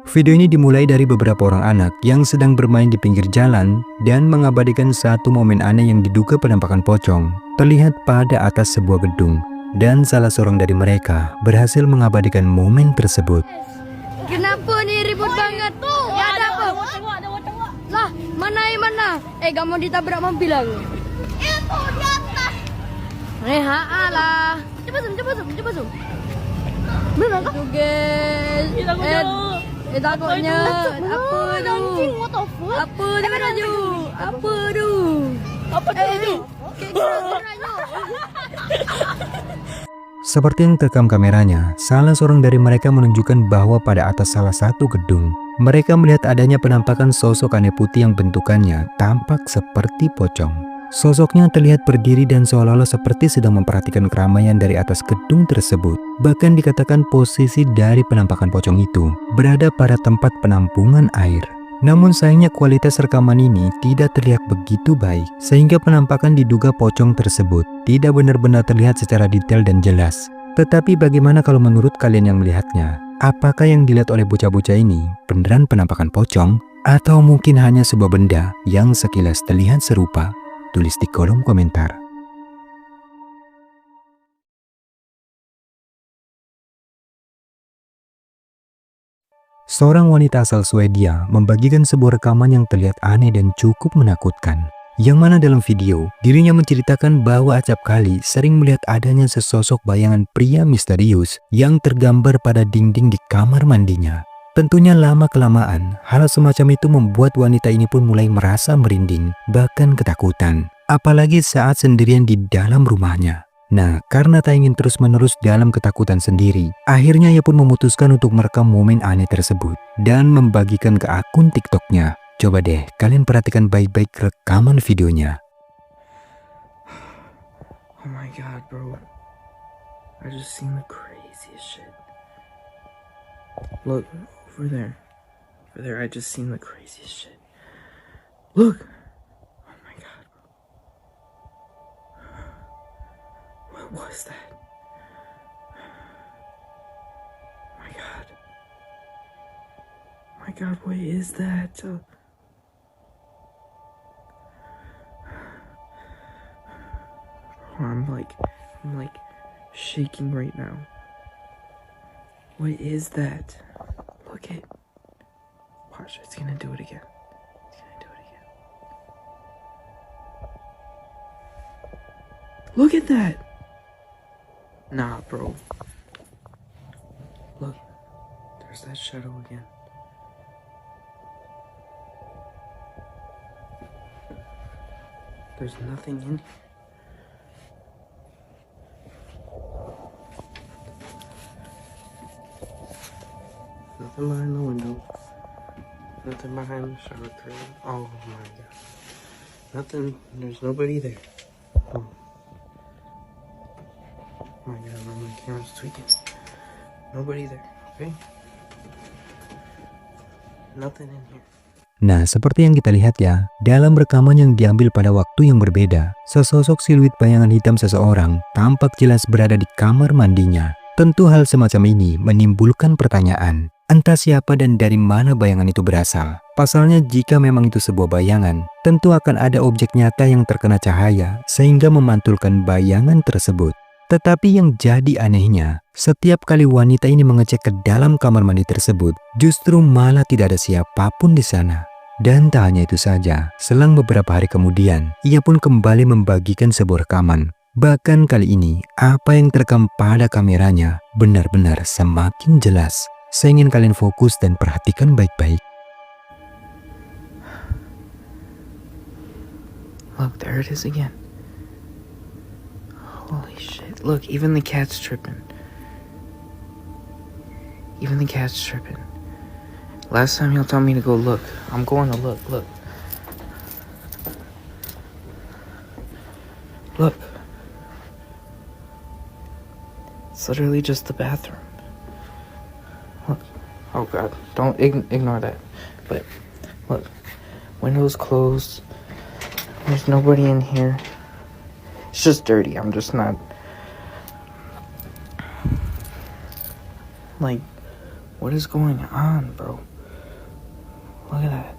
Video ini dimulai dari beberapa orang anak yang sedang bermain di pinggir jalan dan mengabadikan satu momen aneh yang diduga penampakan pocong terlihat pada atas sebuah gedung, dan salah seorang dari mereka berhasil mengabadikan momen tersebut. Kenapa nih ribut banget? Ya ada apa? Lah, mana? Gak mau ditabrak mobil aku. Itu di atas. Lah. Coba zoom. Benar kan? Itu guys. Takutnya apa tu? Seperti yang terekam kameranya, salah seorang dari mereka menunjukkan bahwa pada atas salah satu gedung, mereka melihat adanya penampakan sosok aneh putih yang bentukannya tampak seperti pocong. Sosoknya terlihat berdiri dan seolah-olah seperti sedang memperhatikan keramaian dari atas gedung tersebut. Bahkan dikatakan posisi dari penampakan pocong itu berada pada tempat penampungan air. Namun sayangnya kualitas rekaman ini tidak terlihat begitu baik, sehingga penampakan diduga pocong tersebut tidak benar-benar terlihat secara detail dan jelas. Tetapi bagaimana kalau menurut kalian yang melihatnya? Apakah yang dilihat oleh bocah-bocah ini beneran penampakan pocong? Atau mungkin hanya sebuah benda yang sekilas terlihat serupa? Tulis di kolom komentar. Seorang wanita asal Swedia membagikan sebuah rekaman yang terlihat aneh dan cukup menakutkan. Yang mana dalam video, dirinya menceritakan bahwa acap kali sering melihat adanya sesosok bayangan pria misterius yang tergambar pada dinding di kamar mandinya. Tentunya lama-kelamaan, hal semacam itu membuat wanita ini pun mulai merasa merinding, bahkan ketakutan. Apalagi saat sendirian di dalam rumahnya. Nah, karena tak ingin terus-menerus dalam ketakutan sendiri, akhirnya ia pun memutuskan untuk merekam momen aneh tersebut dan membagikan ke akun TikToknya. Coba deh, kalian perhatikan baik-baik rekaman videonya. Oh my god, bro. I just seen the craziest shit. Look, over there. Over there, I just seen the craziest shit. Look! Oh my god. What was that? Oh my god. Oh my god, what is that? I'm like shaking right now. What is that? Look it. Watch, it's gonna do it again. It's gonna do it again. Look at that! Nah, bro. Look. There's that shadow again. There's nothing in here. Nothing behind the window. Nothing behind the shower curtain. Oh my god. Nothing. There's nobody there. Oh my god, my camera's tweaking. Nobody there, okay? Nothing in here. Nah, seperti yang kita lihat ya, dalam rekaman yang diambil pada waktu yang berbeda, sesosok siluet bayangan hitam seseorang tampak jelas berada di kamar mandinya. Tentu hal semacam ini menimbulkan pertanyaan. Entah siapa dan dari mana bayangan itu berasal. Pasalnya jika memang itu sebuah bayangan, tentu akan ada objek nyata yang terkena cahaya sehingga memantulkan bayangan tersebut. Tetapi yang jadi anehnya, setiap kali wanita ini mengecek ke dalam kamar mandi tersebut, justru malah tidak ada siapapun di sana. Dan tak hanya itu saja, selang beberapa hari kemudian, ia pun kembali membagikan sebuah rekaman. Bahkan kali ini, apa yang terekam pada kameranya benar-benar semakin jelas. Saya ingin kalian fokus dan perhatikan baik-baik. Look, there it is again. Holy shit. Look, even the cat's tripping. Even the cat's tripping. Last time he'll tell me to go look. I'm going to look. Look. It's literally just the bathroom. Look. Oh god, don't ignore that. But look, windows closed. There's nobody in here. It's just dirty. I'm just not like, What is going on, bro? Look at that.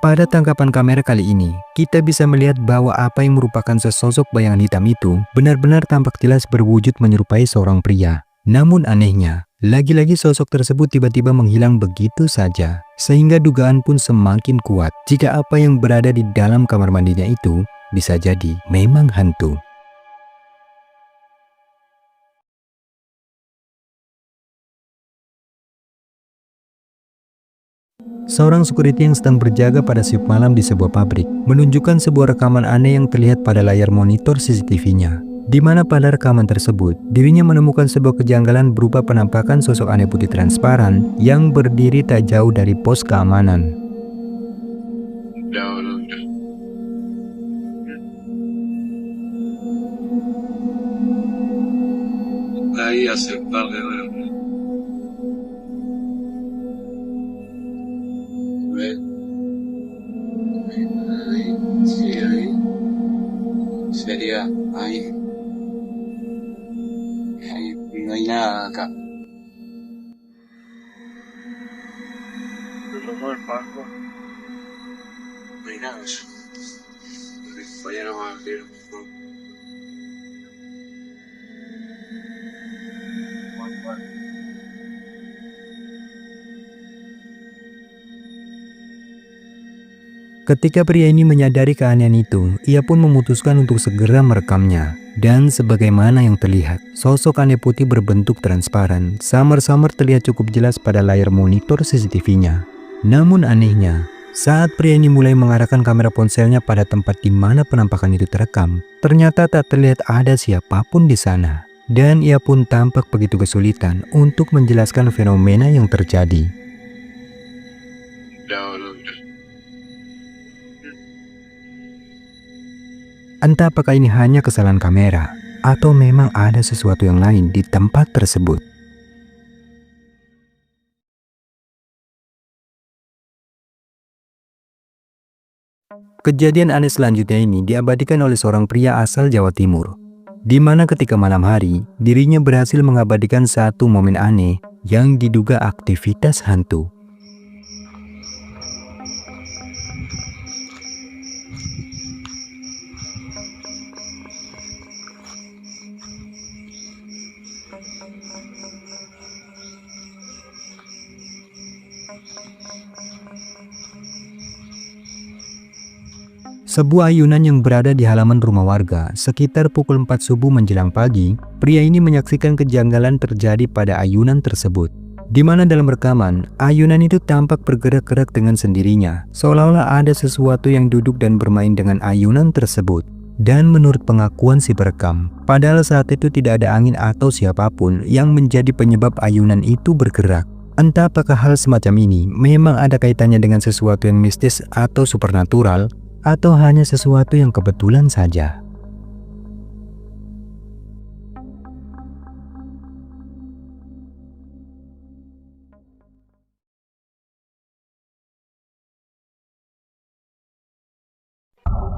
Pada tangkapan kamera kali ini, kita bisa melihat bahwa apa yang merupakan sesosok bayangan hitam itu benar-benar tampak jelas berwujud menyerupai seorang pria. Namun anehnya, lagi-lagi sosok tersebut tiba-tiba menghilang begitu saja, sehingga dugaan pun semakin kuat jika apa yang berada di dalam kamar mandinya itu bisa jadi memang hantu. Seorang security yang sedang berjaga pada shift malam di sebuah pabrik menunjukkan sebuah rekaman aneh yang terlihat pada layar monitor CCTV-nya, di mana pada rekaman tersebut dirinya menemukan sebuah kejanggalan berupa penampakan sosok aneh putih transparan yang berdiri tak jauh dari pos keamanan. Sería ahí no hay nada acá. No hay nada. Fallaron a abrir. Ketika pria ini menyadari keanehan itu, ia pun memutuskan untuk segera merekamnya. Dan sebagaimana yang terlihat, sosok aneh putih berbentuk transparan samar-samar terlihat cukup jelas pada layar monitor CCTV-nya. Namun anehnya, saat pria ini mulai mengarahkan kamera ponselnya pada tempat di mana penampakan itu terekam, ternyata tak terlihat ada siapapun di sana. Dan ia pun tampak begitu kesulitan untuk menjelaskan fenomena yang terjadi. Entah apakah ini hanya kesalahan kamera, atau memang ada sesuatu yang lain di tempat tersebut. Kejadian aneh selanjutnya ini diabadikan oleh seorang pria asal Jawa Timur, di mana ketika malam hari, dirinya berhasil mengabadikan satu momen aneh yang diduga aktivitas hantu. Sebuah ayunan yang berada di halaman rumah warga sekitar pukul 4 subuh menjelang pagi, pria ini menyaksikan kejanggalan terjadi pada ayunan tersebut. Di mana dalam rekaman, ayunan itu tampak bergerak-gerak dengan sendirinya, seolah-olah ada sesuatu yang duduk dan bermain dengan ayunan tersebut. Dan menurut pengakuan si perekam, padahal saat itu tidak ada angin atau siapapun yang menjadi penyebab ayunan itu bergerak. Entah apakah hal semacam ini memang ada kaitannya dengan sesuatu yang mistis atau supernatural, atau hanya sesuatu yang kebetulan saja.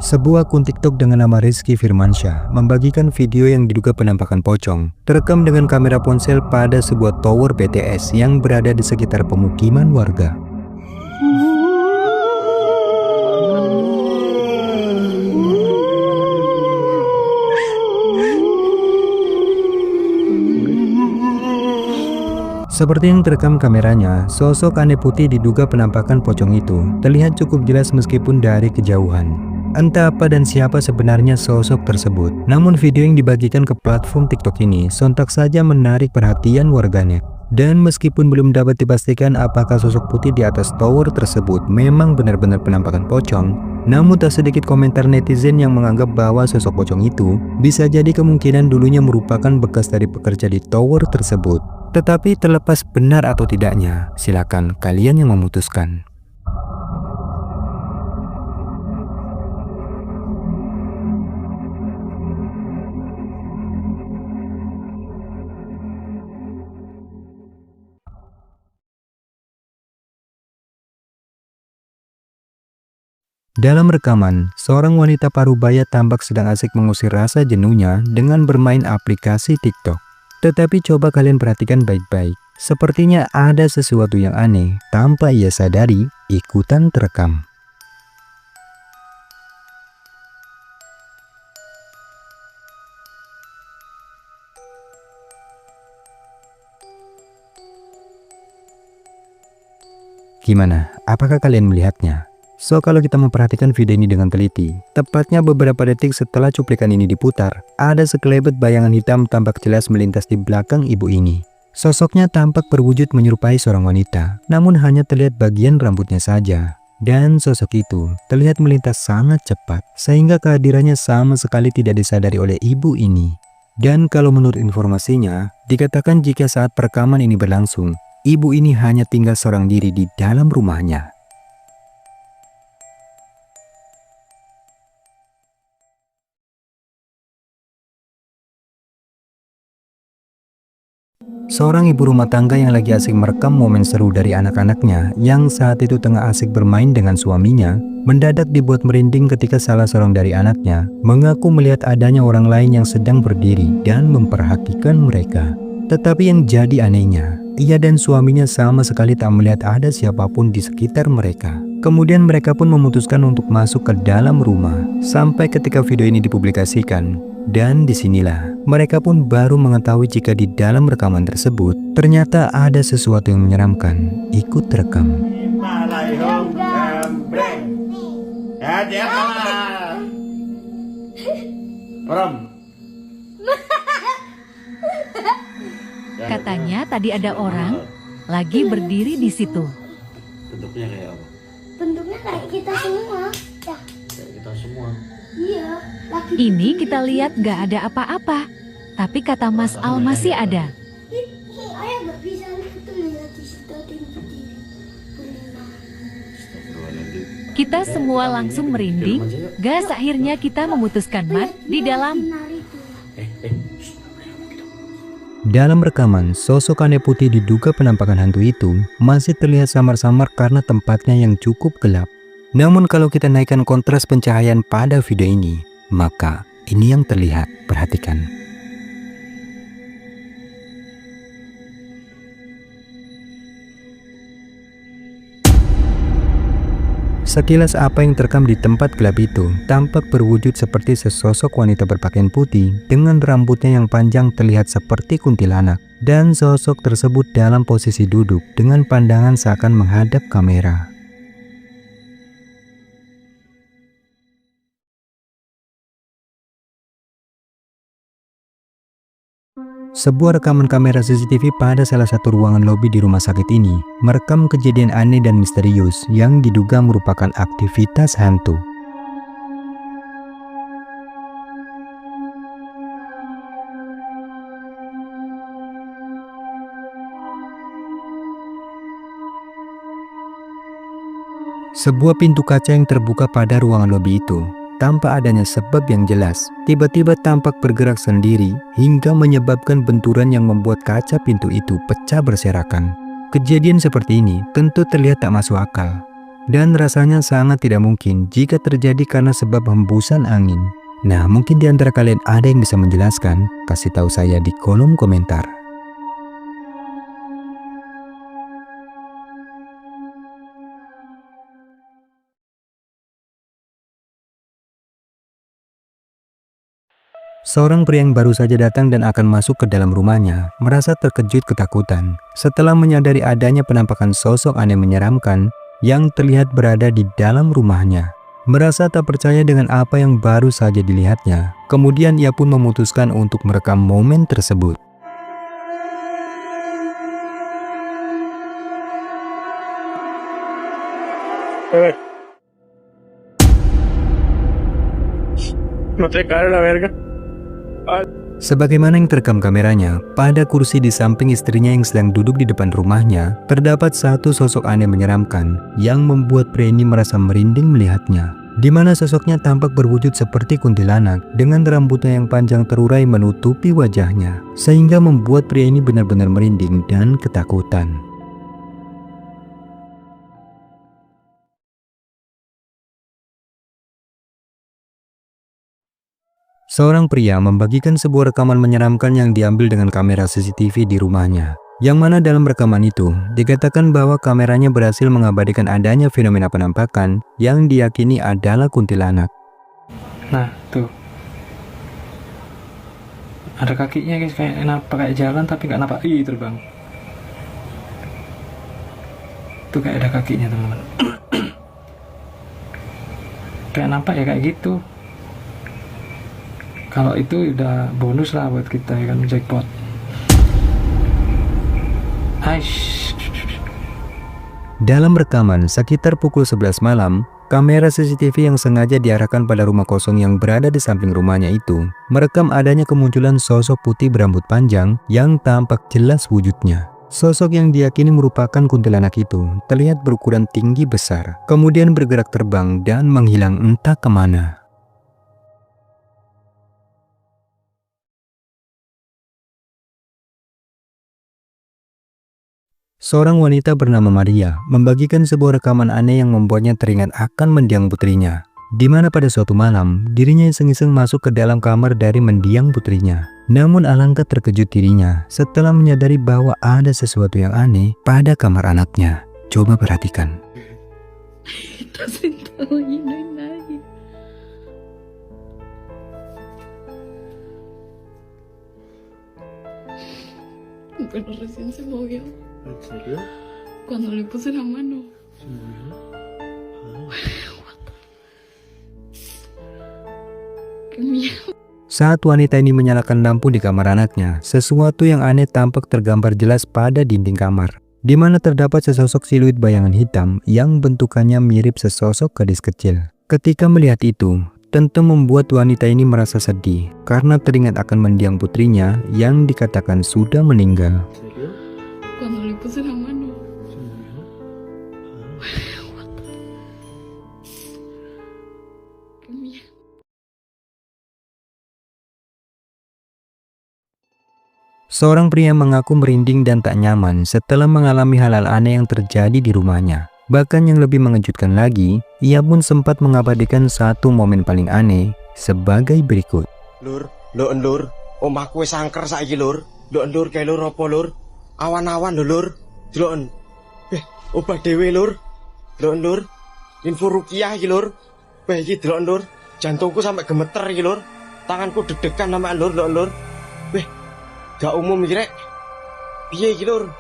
Sebuah akun TikTok dengan nama Rizky Firmansyah membagikan video yang diduga penampakan pocong terekam dengan kamera ponsel pada sebuah tower BTS yang berada di sekitar pemukiman warga. Seperti yang terekam kameranya, sosok aneh putih diduga penampakan pocong itu terlihat cukup jelas meskipun dari kejauhan. Entah apa dan siapa sebenarnya sosok tersebut, namun video yang dibagikan ke platform TikTok ini sontak saja menarik perhatian warganet. Dan meskipun belum dapat dipastikan apakah sosok putih di atas tower tersebut memang benar-benar penampakan pocong, namun tak sedikit komentar netizen yang menganggap bahwa sosok pocong itu bisa jadi kemungkinan dulunya merupakan bekas dari pekerja di tower tersebut. Tetapi terlepas benar atau tidaknya, silakan kalian yang memutuskan. Dalam rekaman, seorang wanita parubaya tampak sedang asik mengusir rasa jenuhnya dengan bermain aplikasi TikTok. Tetapi coba kalian perhatikan baik-baik. Sepertinya ada sesuatu yang aneh, tanpa ia sadari ikutan terekam. Gimana? Apakah kalian melihatnya? So, kalau kita memperhatikan video ini dengan teliti, tepatnya beberapa detik setelah cuplikan ini diputar, ada sekelebat bayangan hitam tampak jelas melintas di belakang ibu ini. Sosoknya tampak berwujud menyerupai seorang wanita, namun hanya terlihat bagian rambutnya saja. Dan sosok itu terlihat melintas sangat cepat, sehingga kehadirannya sama sekali tidak disadari oleh ibu ini. Dan kalau menurut informasinya, dikatakan jika saat perekaman ini berlangsung, ibu ini hanya tinggal seorang diri di dalam rumahnya. Seorang ibu rumah tangga yang lagi asik merekam momen seru dari anak-anaknya yang saat itu tengah asik bermain dengan suaminya, mendadak dibuat merinding ketika salah seorang dari anaknya mengaku melihat adanya orang lain yang sedang berdiri dan memperhatikan mereka. Tetapi yang jadi anehnya, ia dan suaminya sama sekali tak melihat ada siapapun di sekitar mereka. Kemudian mereka pun memutuskan untuk masuk ke dalam rumah sampai ketika video ini dipublikasikan. Dan disinilah mereka pun baru mengetahui jika di dalam rekaman tersebut ternyata ada sesuatu yang menyeramkan ikut terekam. Katanya tadi ada orang lagi berdiri di situ. Bentuknya kayak apa? Bentuknya kayak kita semua. Ya. Kayak kita semua. Iya. Laki Ini kita lihat gak ada apa-apa, tapi kata Mas Al masih ada. Ayah nggak bisa itu lihat di situ ada yang berdiri. Astagfirullahaladzim. Kita semua langsung merinding. Gas akhirnya kita memutuskan mat di dalam. Dalam rekaman, sosok aneh putih diduga penampakan hantu itu masih terlihat samar-samar karena tempatnya yang cukup gelap. Namun kalau kita naikkan kontras pencahayaan pada video ini, maka ini yang terlihat. Perhatikan. Sekilas apa yang terekam di tempat gelap itu tampak berwujud seperti sesosok wanita berpakaian putih dengan rambutnya yang panjang terlihat seperti kuntilanak, dan sosok tersebut dalam posisi duduk dengan pandangan seakan menghadap kamera. Sebuah rekaman kamera CCTV pada salah satu ruangan lobi di rumah sakit ini merekam kejadian aneh dan misterius yang diduga merupakan aktivitas hantu. Sebuah pintu kaca yang terbuka pada ruangan lobi itu tanpa adanya sebab yang jelas, tiba-tiba tampak bergerak sendiri hingga menyebabkan benturan yang membuat kaca pintu itu pecah berserakan. Kejadian seperti ini tentu terlihat tak masuk akal, dan rasanya sangat tidak mungkin jika terjadi karena sebab hembusan angin. Nah, mungkin di antara kalian ada yang bisa menjelaskan? Kasih tahu saya di kolom komentar. Seorang pria yang baru saja datang dan akan masuk ke dalam rumahnya merasa terkejut ketakutan setelah menyadari adanya penampakan sosok aneh menyeramkan yang terlihat berada di dalam rumahnya. Merasa tak percaya dengan apa yang baru saja dilihatnya, kemudian ia pun memutuskan untuk merekam momen tersebut. No te cae la verga. Sebagaimana yang terekam kameranya, pada kursi di samping istrinya yang sedang duduk di depan rumahnya, terdapat satu sosok aneh menyeramkan yang membuat pria ini merasa merinding melihatnya. Di mana sosoknya tampak berwujud seperti kuntilanak dengan rambutnya yang panjang terurai menutupi wajahnya, sehingga membuat pria ini benar-benar merinding dan ketakutan. Seorang pria membagikan sebuah rekaman menyeramkan yang diambil dengan kamera CCTV di rumahnya. Yang mana dalam rekaman itu dikatakan bahwa kameranya berhasil mengabadikan adanya fenomena penampakan yang diyakini adalah kuntilanak. Nah, tuh. Ada kakinya guys, kayak jalan tapi nggak nampak. Ih, terbang. Tuh kayak ada kakinya teman-teman. Kayak nampak ya kayak gitu. Kalau itu udah bonus lah buat kita ya kan, jackpot. Aish. Dalam rekaman sekitar pukul 11 malam, kamera CCTV yang sengaja diarahkan pada rumah kosong yang berada di samping rumahnya itu merekam adanya kemunculan sosok putih berambut panjang yang tampak jelas wujudnya. Sosok yang diyakini merupakan kuntilanak itu terlihat berukuran tinggi besar, kemudian bergerak terbang dan menghilang entah kemana. Seorang wanita bernama Maria membagikan sebuah rekaman aneh yang membuatnya teringat akan mendiang putrinya. Di mana pada suatu malam, dirinya iseng-iseng masuk ke dalam kamar dari mendiang putrinya. Namun alangkah terkejut dirinya setelah menyadari bahwa ada sesuatu yang aneh pada kamar anaknya. Coba perhatikan. Está sentado allí, no hay nadie. Pero recién se movió. ¿En serio? Cuando le puse la mano. ¿Se movió? Qué miedo. Saat wanita ini menyalakan lampu di kamar anaknya, sesuatu yang aneh tampak tergambar jelas pada dinding kamar, di mana terdapat sesosok siluet bayangan hitam yang bentukannya mirip sesosok gadis kecil. Ketika melihat itu, tentu membuat wanita ini merasa sedih karena teringat akan mendiang putrinya yang dikatakan sudah meninggal. ¿En serio? Cuando le puse la mano. ¿Se movió? Qué miedo. Seorang pria mengaku merinding dan tak nyaman setelah mengalami hal-hal aneh yang terjadi di rumahnya. Bahkan yang lebih mengejutkan lagi, ia pun sempat mengabadikan satu momen paling aneh sebagai berikut. Lur, omahku wis angker saiki lur. Lur kae lur apa lur? Awan-awan lho lur. Deloken. Obah dhewe lur. Lur. Info rukiah iki lur. Iki deloken lur. Jantungku sampai gemeter iki lur. Tanganku deg-degan sampe lur. Gak umum iki rek. Piye iki lur?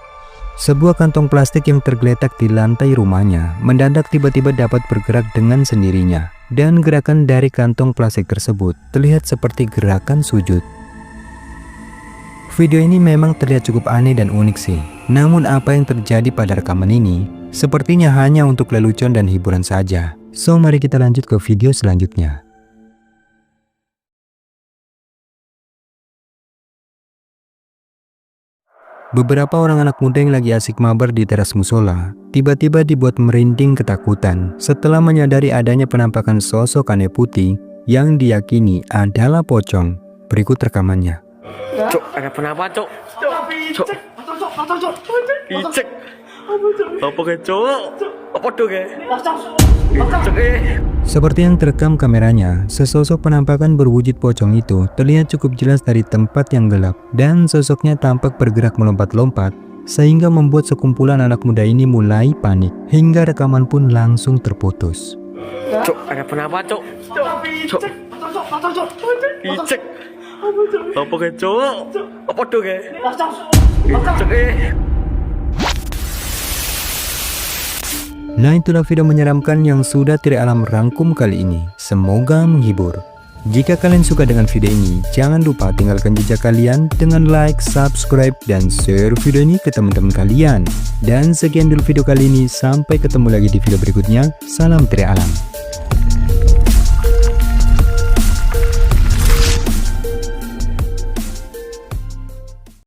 Sebuah kantong plastik yang tergeletak di lantai rumahnya mendadak tiba-tiba dapat bergerak dengan sendirinya. Dan gerakan dari kantong plastik tersebut terlihat seperti gerakan sujud. Video ini memang terlihat cukup aneh dan unik sih. Namun apa yang terjadi pada rekaman ini sepertinya hanya untuk lelucon dan hiburan saja. So mari kita lanjut ke video selanjutnya. Beberapa orang anak muda yang lagi asik mabar di teras musola tiba-tiba dibuat merinding ketakutan setelah menyadari adanya penampakan sosok aneh putih yang diyakini adalah pocong. Berikut rekamannya. Cuk, ada penapa cuk? Cuk. Icek. Apa ke cuk? Apa tuh ke? Seperti yang terekam kameranya, sesosok penampakan berwujud pocong itu terlihat cukup jelas dari tempat yang gelap dan sosoknya tampak bergerak melompat-lompat sehingga membuat sekumpulan anak muda ini mulai panik hingga rekaman pun langsung terputus. Cuk, ada penapa cuk? Cuk. Icek. Apa ke cuk? Apa tuh ke? Nah itulah video menyeramkan yang sudah Tri Alam rangkum kali ini. Semoga menghibur. Jika kalian suka dengan video ini, jangan lupa tinggalkan jejak kalian dengan like, subscribe, dan share video ini ke teman-teman kalian. Dan sekian dulu video kali ini, sampai ketemu lagi di video berikutnya. Salam Tri Alam.